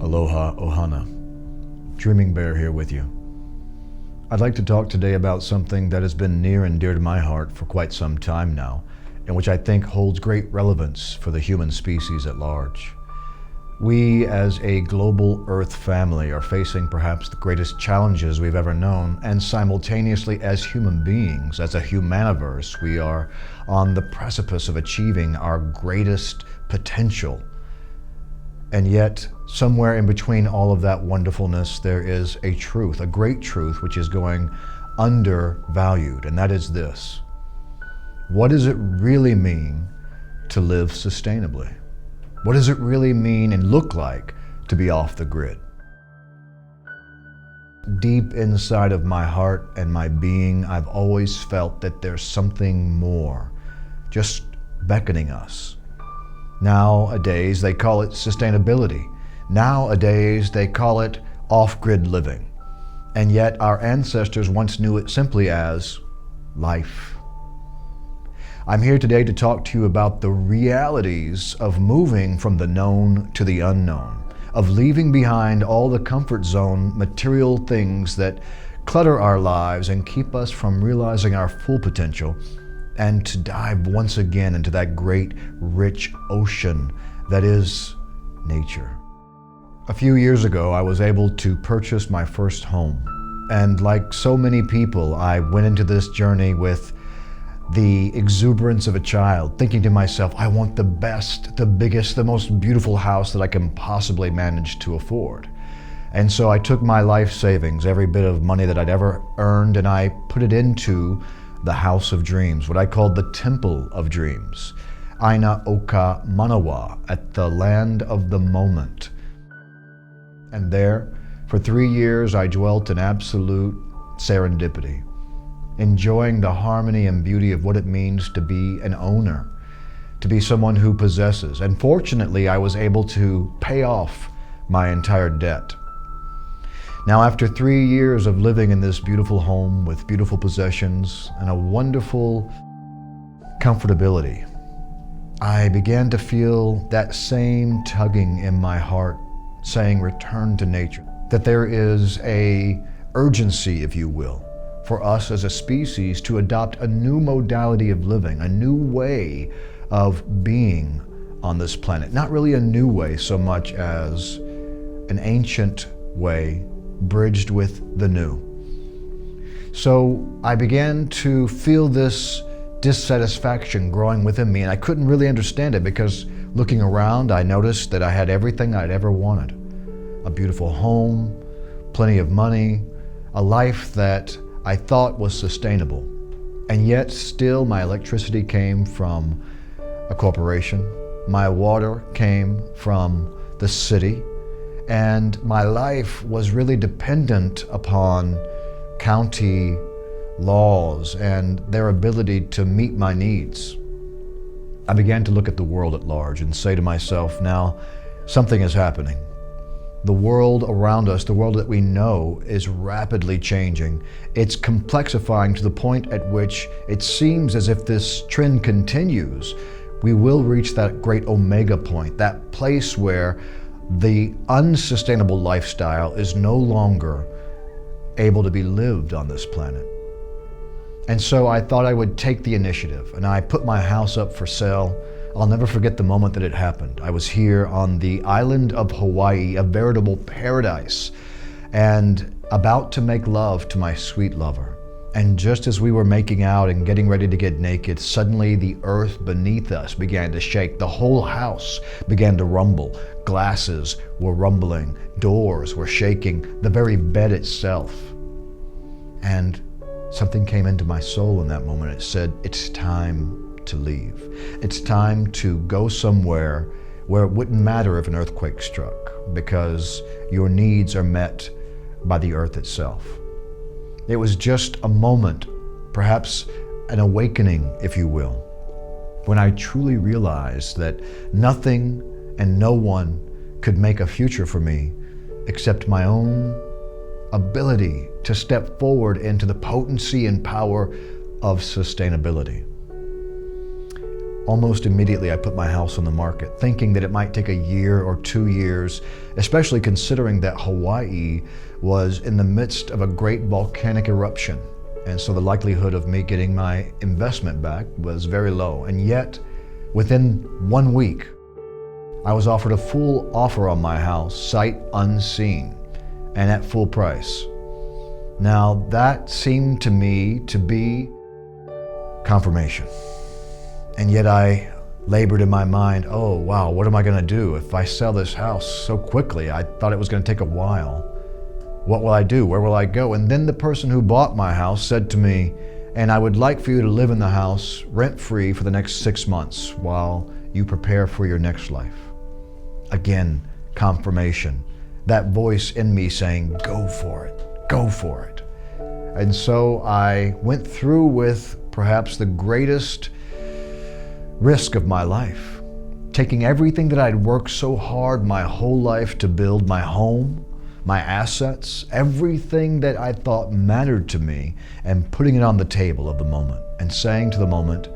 Aloha Ohana. Dreaming Bear here with you. I'd like to talk today about something that has been near and dear to my heart for quite some time now, and which I think holds great relevance for the human species at large. We, as a global Earth family, are facing perhaps the greatest challenges we've ever known, and simultaneously, as human beings, as a humaniverse, we are on the precipice of achieving our greatest potential. And yet, somewhere in between all of that wonderfulness, there is a truth, a great truth, which is going undervalued, and that is this. What does it really mean to live sustainably? What does it really mean and look like to be off the grid? Deep inside of my heart and my being, I've always felt that there's something more, just beckoning us. Nowadays, they call it sustainability. Nowadays, they call it off-grid living. And yet, our ancestors once knew it simply as life. I'm here today to talk to you about the realities of moving from the known to the unknown, of leaving behind all the comfort zone material things that clutter our lives and keep us from realizing our full potential, and to dive once again into that great, rich ocean that is nature. A few years ago, I was able to purchase my first home. And like so many people, I went into this journey with the exuberance of a child, thinking to myself, I want the best, the biggest, the most beautiful house that I can possibly manage to afford. And so I took my life savings, every bit of money that I'd ever earned, and I put it into the House of Dreams, what I called the Temple of Dreams, Aina Oka Manawa, at the land of the moment. And there, for 3 years, I dwelt in absolute serendipity, enjoying the harmony and beauty of what it means to be an owner, to be someone who possesses. And fortunately, I was able to pay off my entire debt. Now, after 3 years of living in this beautiful home with beautiful possessions and a wonderful comfortability, I began to feel that same tugging in my heart saying, return to nature. That there is a urgency, if you will, for us as a species to adopt a new modality of living, a new way of being on this planet. Not really a new way so much as an ancient way bridged with the new. So I began to feel this dissatisfaction growing within me, and I couldn't really understand it because looking around, I noticed that I had everything I'd ever wanted. A beautiful home, plenty of money, a life that I thought was sustainable. And yet still my electricity came from a corporation, my water came from the city, and my life was really dependent upon county laws and their ability to meet my needs. I began to look at the world at large and say to myself, now something is happening. The world around us, the world that we know, is rapidly changing. It's complexifying to the point at which it seems as if this trend continues, we will reach that great omega point, that place where the unsustainable lifestyle is no longer able to be lived on this planet. And so I thought I would take the initiative, and I put my house up for sale. I'll never forget the moment that it happened. I was here on the island of Hawaii, a veritable paradise, and about to make love to my sweet lover. And just as we were making out and getting ready to get naked, suddenly the earth beneath us began to shake. The whole house began to rumble. Glasses were rumbling, doors were shaking, the very bed itself. And something came into my soul in that moment. It said, it's time to leave. It's time to go somewhere where it wouldn't matter if an earthquake struck, because your needs are met by the earth itself. It was just a moment, perhaps an awakening, if you will, when I truly realized that nothing and no one could make a future for me except my own ability to step forward into the potency and power of sustainability. Almost immediately, I put my house on the market, thinking that it might take a year or 2 years, especially considering that Hawaii was in the midst of a great volcanic eruption. And so the likelihood of me getting my investment back was very low. And yet, within 1 week, I was offered a full offer on my house, sight unseen, and at full price. Now, that seemed to me to be confirmation. And yet I labored in my mind, oh wow, what am I going to do if I sell this house so quickly? I thought it was going to take a while. What will I do? Where will I go? And then the person who bought my house said to me, and I would like for you to live in the house rent-free for the next 6 months while you prepare for your next life. Again, confirmation. That voice in me saying, go for it, go for it. And so I went through with perhaps the greatest risk of my life, taking everything that I'd worked so hard my whole life to build, my home, my assets, everything that I thought mattered to me, and putting it on the table of the moment and saying to the moment,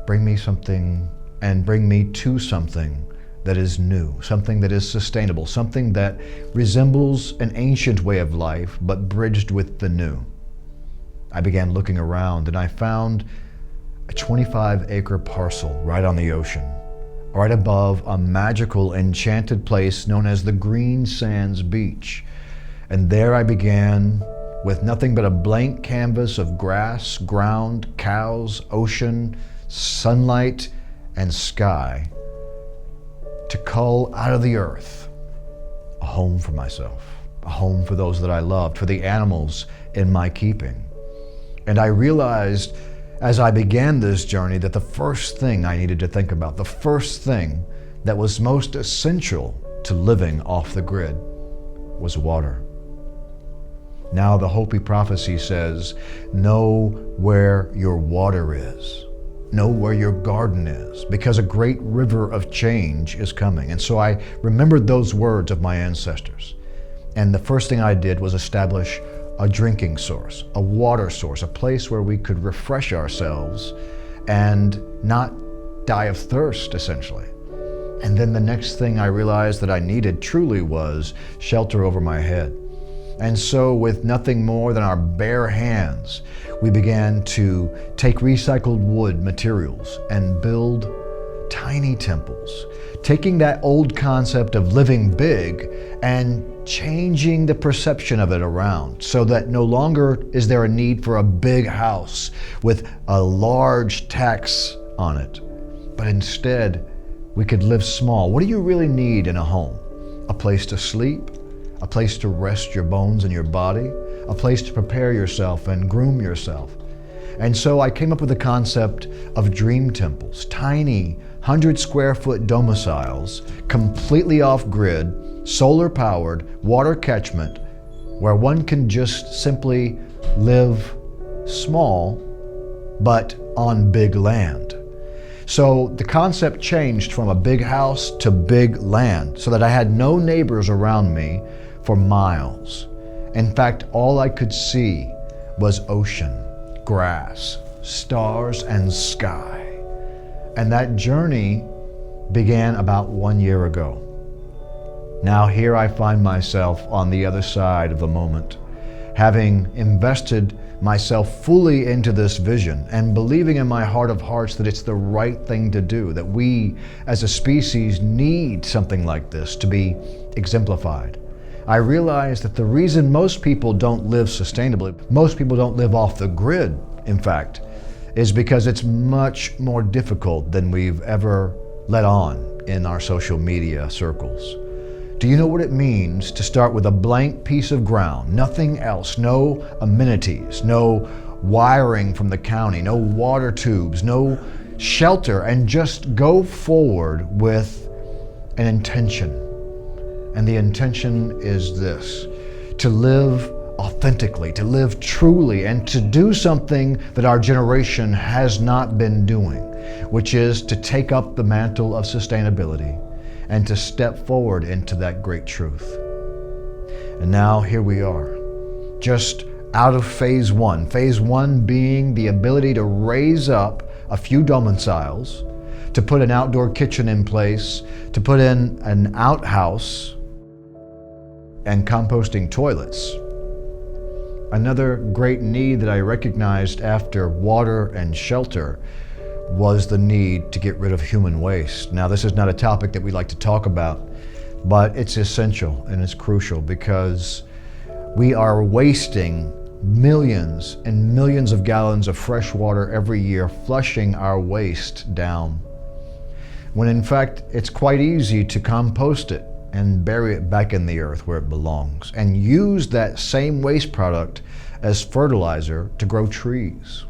bring me something and bring me to something that is new, something that is sustainable, something that resembles an ancient way of life but bridged with the new. I began looking around and I found a 25-acre parcel right on the ocean, right above a magical, enchanted place known as the Green Sands Beach. And there I began with nothing but a blank canvas of grass, ground, cows, ocean, sunlight, and sky to cull out of the earth a home for myself, a home for those that I loved, for the animals in my keeping. And I realized as I began this journey that the first thing I needed to think about, the first thing that was most essential to living off the grid was water. Now the Hopi prophecy says, know where your water is. Know where your garden is, because a great river of change is coming. And so I remembered those words of my ancestors. And the first thing I did was establish a drinking source, a water source, a place where we could refresh ourselves and not die of thirst, essentially. And then the next thing I realized that I needed truly was shelter over my head. And so with nothing more than our bare hands, we began to take recycled wood materials and build tiny temples, taking that old concept of living big and changing the perception of it around so that no longer is there a need for a big house with a large tax on it, but instead we could live small. What do you really need in a home? A place to sleep, a place to rest your bones and your body, a place to prepare yourself and groom yourself. And so I came up with the concept of dream temples, tiny 100-square-foot domiciles, completely off-grid, solar-powered, water catchment, where one can just simply live small, but on big land. So the concept changed from a big house to big land, so that I had no neighbors around me for miles. In fact, all I could see was ocean, grass, stars, and sky. And that journey began about 1 year ago. Now here I find myself on the other side of the moment, having invested myself fully into this vision and believing in my heart of hearts that it's the right thing to do, that we as a species need something like this to be exemplified. I realize that the reason most people don't live sustainably, most people don't live off the grid, in fact, is because it's much more difficult than we've ever let on in our social media circles. Do you know what it means to start with a blank piece of ground, nothing else, no amenities, no wiring from the county, no water tubes, no shelter, and just go forward with an intention? And the intention is this: to live authentically, to live truly, and to do something that our generation has not been doing, which is to take up the mantle of sustainability and to step forward into that great truth. And now here we are, just out of phase one being the ability to raise up a few domiciles, to put an outdoor kitchen in place, to put in an outhouse, and composting toilets. Another great need that I recognized after water and shelter was the need to get rid of human waste. Now, this is not a topic that we like to talk about, but it's essential and it's crucial because we are wasting millions and millions of gallons of fresh water every year, flushing our waste down, when in fact it's quite easy to compost it and bury it back in the earth where it belongs and use that same waste product as fertilizer to grow trees.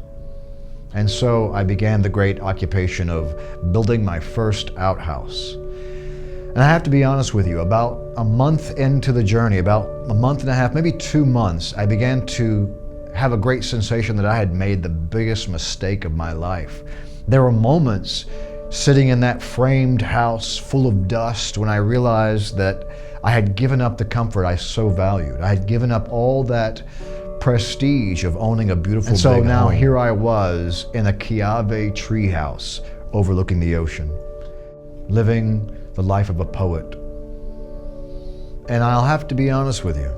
And so I began the great occupation of building my first outhouse. And I have to be honest with you, about a month into the journey, about a month and a half, maybe 2 months, I began to have a great sensation that I had made the biggest mistake of my life. There were moments sitting in that framed house full of dust when I realized that I had given up the comfort I so valued. I had given up all that prestige of owning a beautiful big home. And so now here I was in a Kiave treehouse overlooking the ocean, living the life of a poet. And I'll have to be honest with you,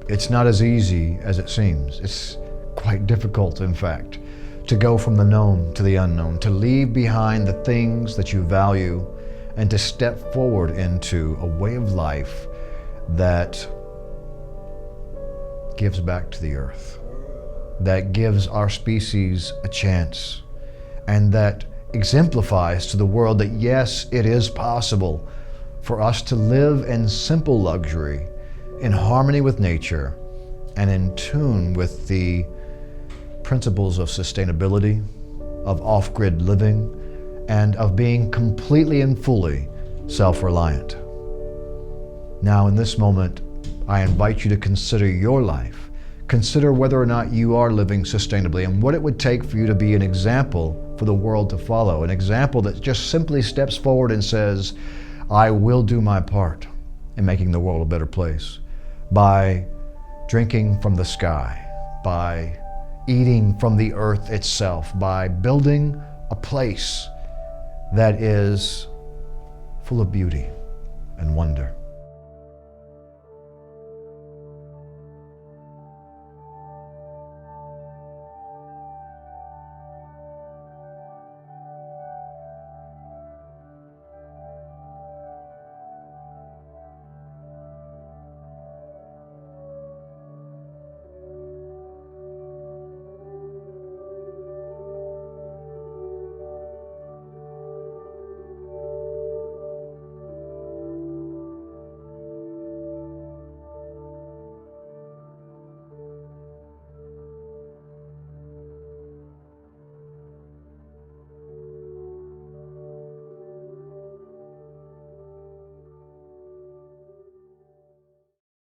it's not as easy as it seems. It's quite difficult, in fact, to go from the known to the unknown, to leave behind the things that you value and to step forward into a way of life that gives back to the earth, that gives our species a chance, and that exemplifies to the world that yes, it is possible for us to live in simple luxury, in harmony with nature, and in tune with the principles of sustainability, of off-grid living, and of being completely and fully self-reliant. Now, in this moment, I invite you to consider your life. Consider whether or not you are living sustainably and what it would take for you to be an example for the world to follow, an example that just simply steps forward and says, I will do my part in making the world a better place by drinking from the sky, by eating from the earth itself, by building a place that is full of beauty and wonder.